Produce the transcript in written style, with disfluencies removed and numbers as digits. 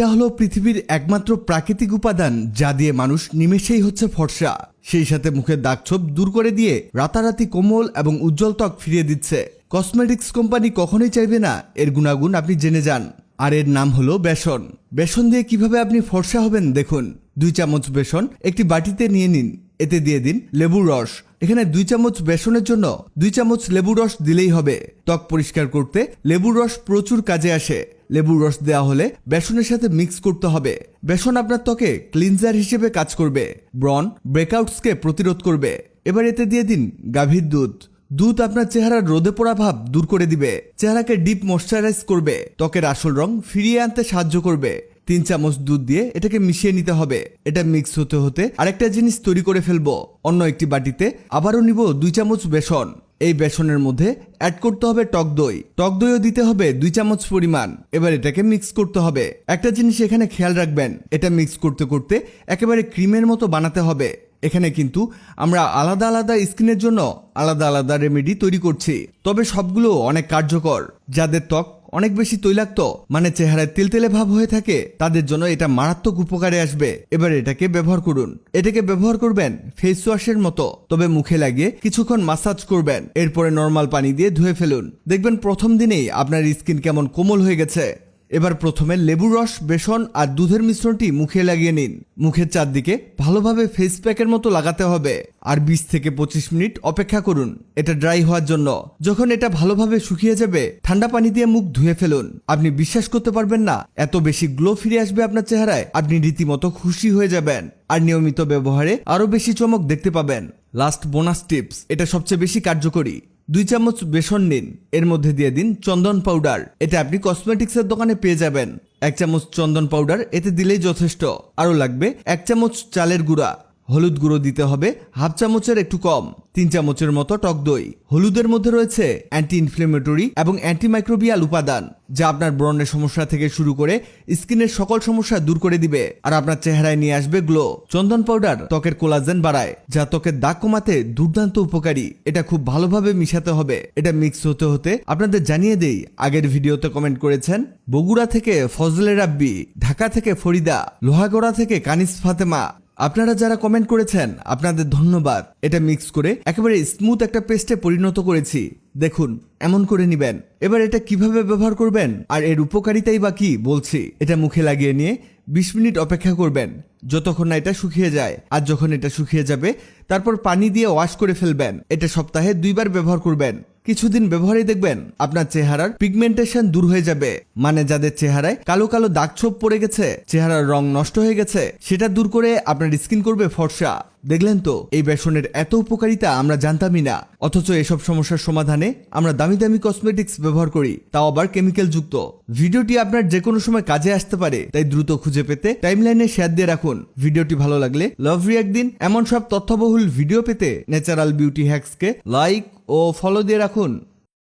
এটা হলো পৃথিবীর একমাত্র প্রাকৃতিক উপাদান যা দিয়ে মানুষ নিমেষেই হচ্ছে ফর্সা, সেই সাথে মুখের দাগছোপ দূর করে দিয়ে রাতারাতি কোমল এবং উজ্জ্বল ত্বক ফিরিয়ে দিচ্ছে। কসমেটিক্স কোম্পানি কখনোই চাইবে না এর গুণাগুণ আপনি জেনে যান। আর এর নাম হলো বেসন। বেসন দিয়ে কিভাবে আপনি ফর্সা হবেন দেখুন। 2 চামচ বেসন একটি বাটিতে নিয়ে নিন, এতে দিয়ে দিন লেবুর রস। এখানে 2 চামচ বেসনের জন্য 2 চামচ লেবুর রস দিলেই হবে। ত্বক পরিষ্কার করতে লেবুর রস প্রচুর কাজে আসে। লেবুর রস দেওয়া হলে বেসনের সাথে মিক্স করতে হবে। বেসন আপনার ত্বকে ক্লিনজার হিসেবে কাজ করবে, ব্রণ ব্রেকআউটসকে প্রতিরোধ করবে। এবার এতে দিয়ে দিন গাভীর দুধ। দুধ আপনার চেহারার রোদে পোড়া ভাব দূর করে দিবে, চেহারাকে ডিপ ময়শ্চারাইজ করবে, ত্বকের আসল রং ফিরিয়ে আনতে সাহায্য করবে। 3 চামচ দুধ দিয়ে এটাকে মিশিয়ে নিতে হবে। এটা মিক্স হতে হতে আরেকটা জিনিস তৈরি করে ফেলবো। অন্য একটি বাটিতে আবারও নিব 2 চামচ বেসন। এই বেসনের মধ্যে অ্যাড করতে হবে টক দই। টক দইও দিতে হবে 2 চামচ পরিমাণ। এবার এটাকে মিক্স করতে হবে। একটা জিনিস এখানে খেয়াল রাখবেন, এটা মিক্স করতে করতে একেবারে ক্রিমের মতো বানাতে হবে। এখানে কিন্তু আমরা আলাদা আলাদা স্কিনের জন্য আলাদা আলাদা রেমেডি তৈরি করছি, তবে সবগুলো অনেক কার্যকর। যাদের ত্বক অনেক বেশি তৈলাক্ত, মানে চেহারায় তেলতেলে ভাব হয়ে থাকে, তাদের জন্য এটা মারাত্মক উপকারে আসবে। এবার এটাকে ব্যবহার করুন। এটাকে ব্যবহার করবেন ফেস ওয়াশের মতো, তবে মুখে লাগিয়ে কিছুক্ষণ মাসাজ করবেন। এরপরে নর্মাল পানি দিয়ে ধুয়ে ফেলুন। দেখবেন প্রথম দিনেই আপনার স্কিন কেমন কোমল হয়ে গেছে। এবার প্রথমে লেবুর রস, বেসন আর দুধের মিশ্রণটি মুখে লাগিয়ে নিন। মুখের চারদিকে ভালোভাবে ফেস প্যাকের মতো লাগাতে হবে আর 20 থেকে 25 মিনিট অপেক্ষা করুন এটা ড্রাই হওয়ার জন্য। যখন এটা ভালোভাবে শুকিয়ে যাবে, ঠান্ডা পানি দিয়ে মুখ ধুয়ে ফেলুন। আপনি বিশ্বাস করতে পারবেন না, এত বেশি গ্লো ফিরে আসবে আপনার চেহারায়, আপনি রীতিমতো খুশি হয়ে যাবেন। আর নিয়মিত ব্যবহারে আরো বেশি চমক দেখতে পাবেন। লাস্ট বোনাস টিপস, এটা সবচেয়ে বেশি কার্যকরী। 2 চামচ বেসন নিন, এর মধ্যে দিয়ে দিন চন্দন পাউডার। এটা আপনি কসমেটিক্সের দোকানে পেয়ে যাবেন। 1 চামচ চন্দন পাউডার এতে দিলেই যথেষ্ট। আরও লাগবে 1 চামচ চালের গুঁড়া। হলুদ গুঁড়ো দিতে হবে হাফ চামচের একটু কম। 3 চামচের মতো টক দই। হলুদের মধ্যে রয়েছে অ্যান্টি ইনফ্লেমেটরি এবং অ্যান্টিমাইক্রোবিয়াল উপাদান, যা আপনার ব্রণের সমস্যা থেকে শুরু করে স্কিনের সকল সমস্যা দূর করে দিবে আর আপনার চেহারায় নিয়ে আসবে গ্লো। চন্দন পাউডার ত্বকের কোলাজেন বাড়ায়, যা ত্বকের দাগ কমাতে দুর্দান্ত উপকারী। এটা খুব ভালোভাবে মিশাতে হবে। এটা মিক্স হতে হতে আপনাদের জানিয়ে দেই, আগের ভিডিওতে কমেন্ট করেছেন বগুড়া থেকে ফজলে রাব্বি, ঢাকা থেকে ফরিদা, লোহাগড়া থেকে কানিস ফাতেমা। আপনারা যারা কমেন্ট করেছেন আপনাদের ধন্যবাদ। এটা মিক্স করে একেবারে স্মুথ একটা পেস্টে পরিণত করেছি। দেখুন এমন করে নিবেন। এবার এটা কিভাবে ব্যবহার করবেন আর এর উপকারিতাই বা কি বলছি। এটা মুখে লাগিয়ে নিয়ে 20 মিনিট অপেক্ষা করবেন, যতক্ষণ না এটা শুকিয়ে যায়। আর যখন এটা শুকিয়ে যাবে, তারপর পানি দিয়ে ওয়াশ করে ফেলবেন। এটা সপ্তাহে 2 বার ব্যবহার করবেন। কিছুদিন ব্যবহারে দেখবেন আপনার চেহারার পিগমেন্টেশন দূর হয়ে যাবে, মানে যাদের চেহারায় কালো কালো দাগছোপ পড়ে গেছে, চেহারার রং নষ্ট হয়ে গেছে, সেটা দূর করে আপনার স্কিন করবে ফর্সা। দেখলেন তো, এই বেসনের এত উপকারিতা আমরা জানতামই না, অথচ এসব সমস্যার সমাধানে আমরা দামি দামি কসমেটিক্স ব্যবহার করি, তাও আবার কেমিক্যাল যুক্ত। ভিডিওটি আপনার যে কোনো সময় কাজে আসতে পারে, তাই দ্রুত খুঁজে পেতে টাইমলাইনে শেয়ার দিয়ে রাখুন। ভিডিওটি ভালো লাগলে লাভ রিঅ্যাক্ট দিন। এমন সব তথ্যবহুল ভিডিও পেতে ন্যাচারাল বিউটি হ্যাক্সকে লাইক ও ফলো দিয়ে রাখুন।